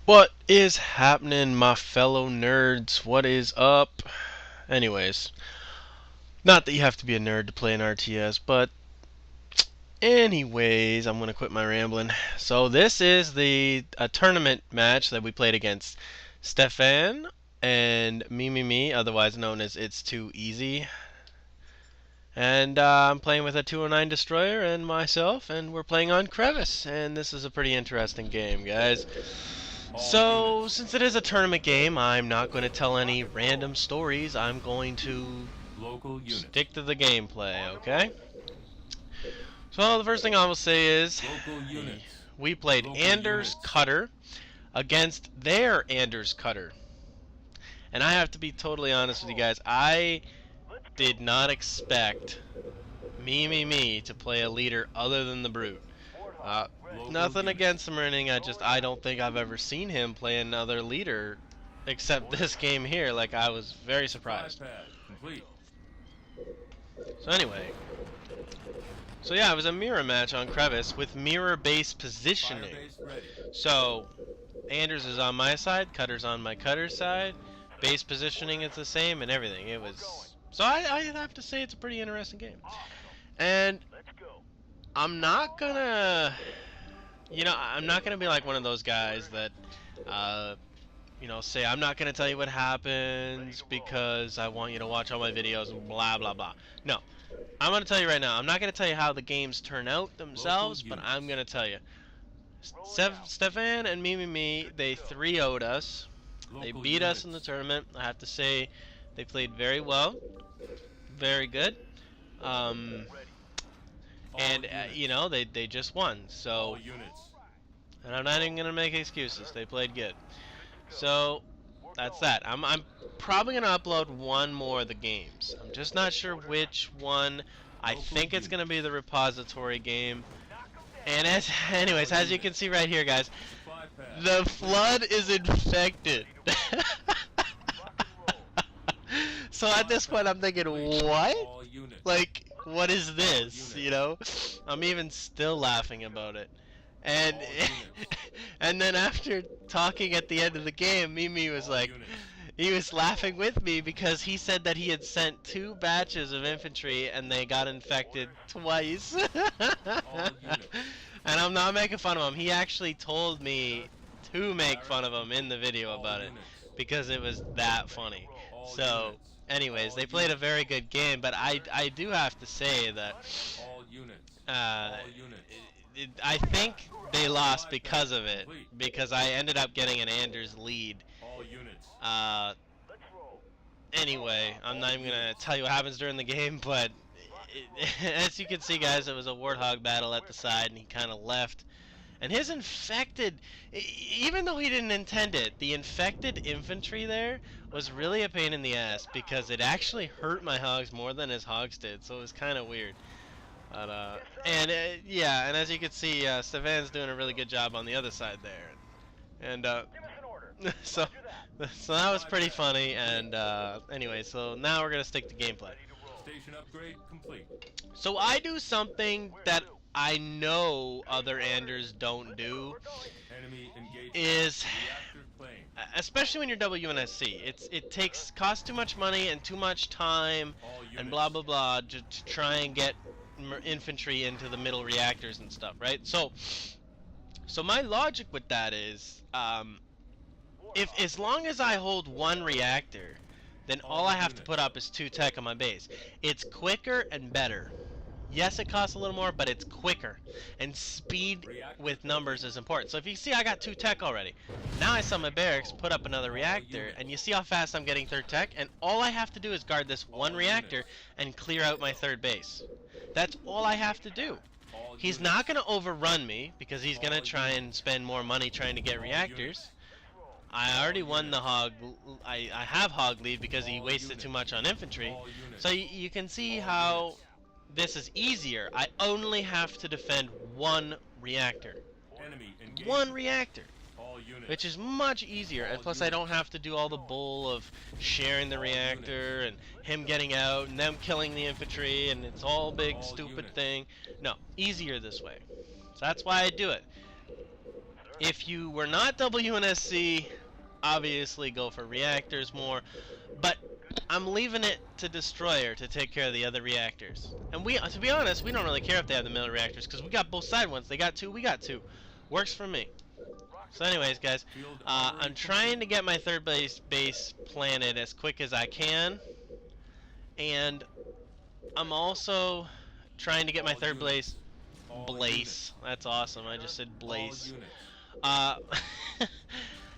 What is happening, my fellow nerds? What is up? Anyways, not that you have to be a nerd to play an RTS, but anyways, I'm gonna quit my rambling. So this is the tournament match that we played against s7efan and mimimi, otherwise known as It's Too Easy. And I'm playing with a 209 destroyer and myself, and we're playing on Crevice, and this is a pretty interesting game, guys. So, since it is a tournament game, I'm not going to tell any random stories. I'm going to stick to the gameplay, okay? So, the first thing I will say is we played Anders Cutter against their Anders Cutter. And I have to be totally honest with you guys, I did not expect me to play a leader other than the Brute. Nothing against him or anything, I don't think I've ever seen him play another leader except this game here. Like, I was very surprised. So anyway, so yeah, it was a mirror match on Crevice with mirror-based positioning. So Anders is on my side, Cutter's on my Cutter side, base positioning is the same, and everything. It was, so I have to say it's a pretty interesting game. And I'm not gonna, I'm not gonna be like one of those guys that, say I'm not gonna tell you what happens because I want you to watch all my videos and blah blah blah. No, I'm gonna tell you right now. I'm not gonna tell you how the games turn out themselves, but I'm gonna tell you. s7efan and mimimi, they 3-0'd us. They beat us in the tournament. I have to say, they played very well, very good. They just won. So, and I'm not even gonna make excuses. They played good. So that's that. I'm probably gonna upload one more of the games. I'm just not sure which one. I think it's gonna be the repository game. And anyways, as you can see right here, guys, the flood is infected. So at this point, I'm thinking, what? Like, what is this? I'm even still laughing about it. And and then after talking at the end of the game, Mimi was like, he was laughing with me because he said that he had sent 2 batches of infantry and they got infected twice. And I'm not making fun of him. He actually told me to make fun of him in the video about it because it was that funny. So, anyways, they played a very good game, but I do have to say that I think they lost because of it, because I ended up getting an Anders lead. Anyway, I'm not even gonna tell you what happens during the game, but as you can see, guys, it was a warthog battle at the side, and he kind of left. And his infected, even though he didn't intend it, the infected infantry there was really a pain in the ass because it actually hurt my hogs more than his hogs did, so it was kind of weird. But, yeah, and as you can see, s7efan's doing a really good job on the other side there. And, so that was pretty funny, and, anyway, so now we're gonna stick to gameplay. Station upgrade complete. So I do something that I know other Anders don't do, is, especially when you're WNSC, it costs too much money and too much time and blah blah blah to try and get infantry into the middle reactors and stuff, right? So my logic with that is, if as long as I hold 1 reactor, then all I have to put up is 2 tech on my base. It's quicker and better. Yes, it costs a little more, but it's quicker. And speed with numbers is important. So if you see, I got 2 tech already. Now I sell my barracks, put up another reactor, and you see how fast I'm getting 3rd tech? And all I have to do is guard this 1 reactor and clear out my 3rd base. That's all I have to do. He's not going to overrun me, because he's going to try and spend more money trying to get reactors. I already won the hog. I have hog lead because he wasted too much on infantry. So you can see how this is easier. I only have to defend 1 reactor. 1 reactor. Which is much easier. And plus I don't have to do all the bull of sharing the reactor and him getting out and them killing the infantry and it's all big stupid thing. No, easier this way. So that's why I do it. If you were not WNSC, obviously go for reactors more, but I'm leaving it to Destroyer to take care of the other reactors. And we, to be honest, we don't really care if they have the middle reactors because we got both side ones. They got two, we got two. Works for me. So anyways, guys, I'm trying to get my third base planted as quick as I can, and I'm also trying to get my third base blaze. That's awesome. I just said blaze.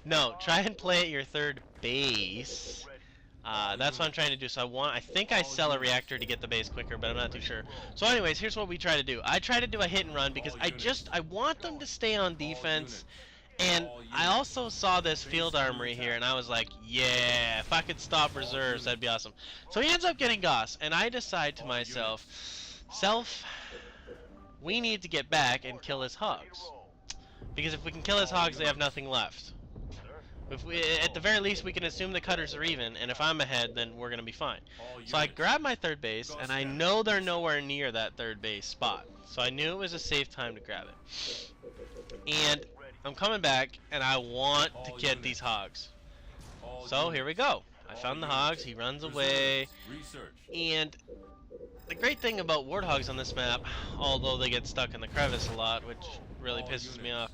No, try and play at your third base. That's what I'm trying to do. So I think I sell a reactor to get the base quicker, but I'm not too sure. So anyways, here's what we try to do. I try to do a hit and run because I want them to stay on defense. And I also saw this field armory here, and I was like, yeah, if I could stop reserves, that'd be awesome. So he ends up getting Goss, and I decide to myself, we need to get back and kill his hogs. Because if we can kill his hogs, they have nothing left. If we, at the very least, we can assume the cutters are even, and if I'm ahead, then we're going to be fine. So I grab my third base, and I know they're nowhere near that third base spot. So I knew it was a safe time to grab it. And I'm coming back, and I want to get these hogs. So here we go. I found the hogs, he runs away, and the great thing about warthogs on this map, although they get stuck in the crevice a lot, which really pisses me off,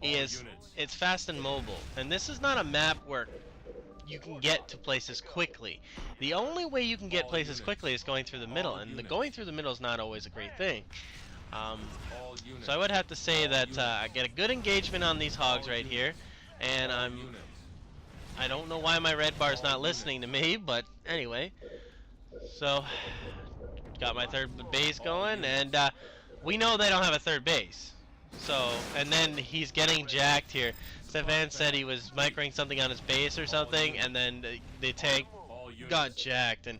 is it's fast and mobile. And this is not a map where you can get to places quickly. The only way you can get places quickly is going through the middle, and going through the middle is not always a great thing. So I would have to say that I get a good engagement on these hogs right here, and I don't know why my red bar is not listening to me, but anyway. So got my third base going, and we know they don't have a third base. So, and then he's getting jacked here. s7efan said he was microing something on his base or something, and then the tank got jacked, and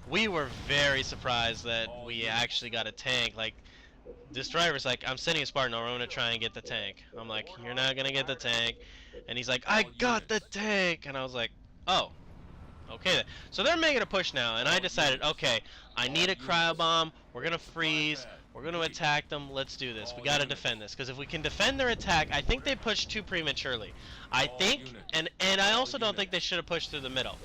we were very surprised that we actually got a tank. Like, this driver's like, I'm sending a Spartan over, I'm gonna try and get the tank. I'm like, you're not gonna get the tank. And he's like, I got the tank! And I was like, oh, okay then. So they're making a push now, and I decided, okay, I need a cryo bomb, we're gonna freeze, we're gonna attack them, let's do this. We gotta defend this, because if we can defend their attack, I think they pushed too prematurely. I think, and I also don't think they should have pushed through the middle.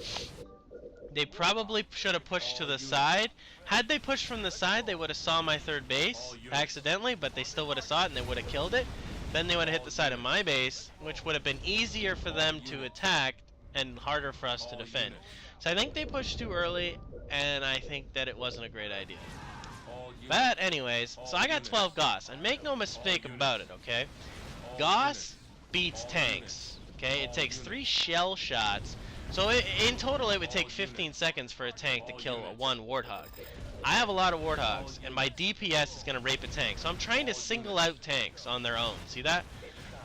They probably should have pushed to the side. Had they pushed from the side, they would have saw my third base accidentally, but they still would have saw it and they would have killed it. Then they would have hit the side of my base, which would have been easier for them to attack and harder for us to defend. So I think they pushed too early, and I think that it wasn't a great idea. But anyways, so I got 12 Goss, and make no mistake about it, okay? Goss beats tanks, okay? It takes 3 shell shots. So in total, it would take 15 seconds for a tank to kill one warthog. I have a lot of warthogs, and my DPS is going to rape a tank. So I'm trying to single out tanks on their own. See that?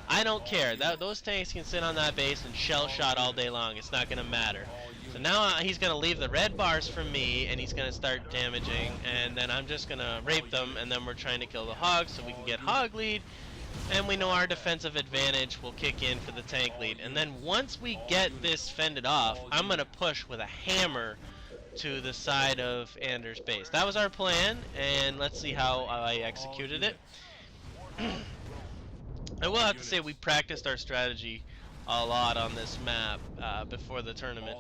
I don't care. Those tanks can sit on that base and shell shot all day long. It's not going to matter. So now he's going to leave the red bars for me, and he's going to start damaging, and then I'm just going to rape them, and then we're trying to kill the hogs so we can get hog lead. And we know our defensive advantage will kick in for the tank lead. And then once we get this fended off, I'm going to push with a hammer to the side of Anders' base. That was our plan, and let's see how I executed it. I will have to say we practiced our strategy a lot on this map before the tournament.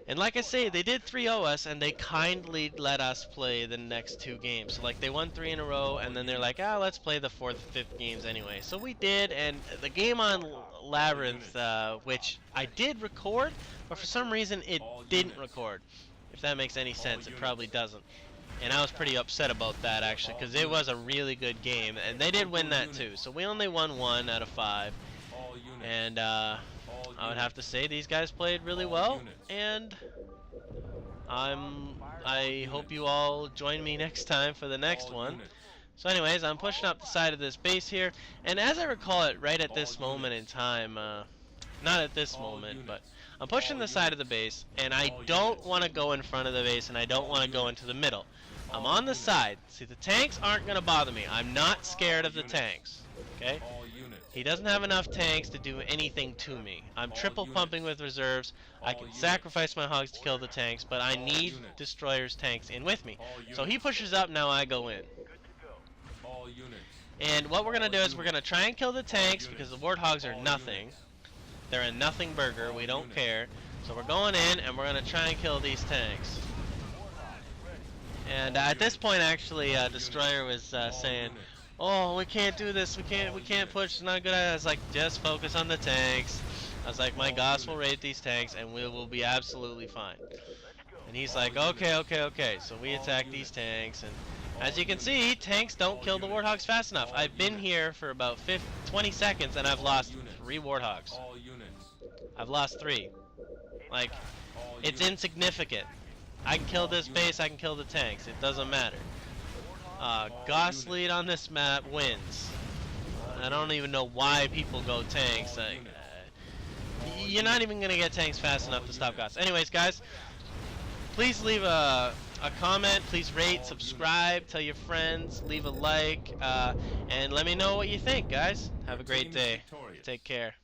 And like I say, they did 3-0 us, and they kindly let us play the next 2 games. So like they won 3 in a row, and then they're like, ah, let's play the 4th, 5th games anyway. So we did, and the game on Labyrinth, which I did record, but for some reason it didn't record. If that makes any sense, it probably doesn't. And I was pretty upset about that actually, because it was a really good game, and they did win that too. So we only won 1 out of 5, and I would have to say these guys played really well, and I hope you all join me next time for the next one. So anyways, I'm pushing up the side of this base here, and as I recall it right at this moment in time, not at this moment, but I'm pushing the side of the base, and I don't want to go in front of the base, and I don't want to go into the middle. I'm on the side. See, the tanks aren't going to bother me. I'm not scared of the tanks, okay? He doesn't have enough tanks to do anything to me. I'm triple pumping with reserves. I can sacrifice my hogs to kill the tanks, but I need destroyers tanks in with me. So he pushes up, now I go in. And what we're gonna do is we're gonna try and kill the tanks because the warthogs are nothing. They're a nothing burger. We don't care. So we're going in and we're gonna try and kill these tanks. And at this point, actually, Destroyer was saying, "Oh, we can't do this. We can't push. It's not a good idea." I was like, "Just focus on the tanks." I was like, "My goss will raid these tanks, and we will be absolutely fine." And he's like, "Okay, okay, okay." So we attack these tanks, and as you can see, tanks don't kill the warthogs fast enough. I've been here for about 20 seconds, and I've lost 3 warthogs. I've lost 3. Like, it's insignificant. I can kill this base, I can kill the tanks. It doesn't matter. Goss lead on this map wins. I don't even know why people go tanks. Like, you're not even gonna get tanks fast enough to stop Goss. Anyways, guys, please leave a comment. Please rate, subscribe, tell your friends, leave a like, and let me know what you think, guys. Have a great day. Take care.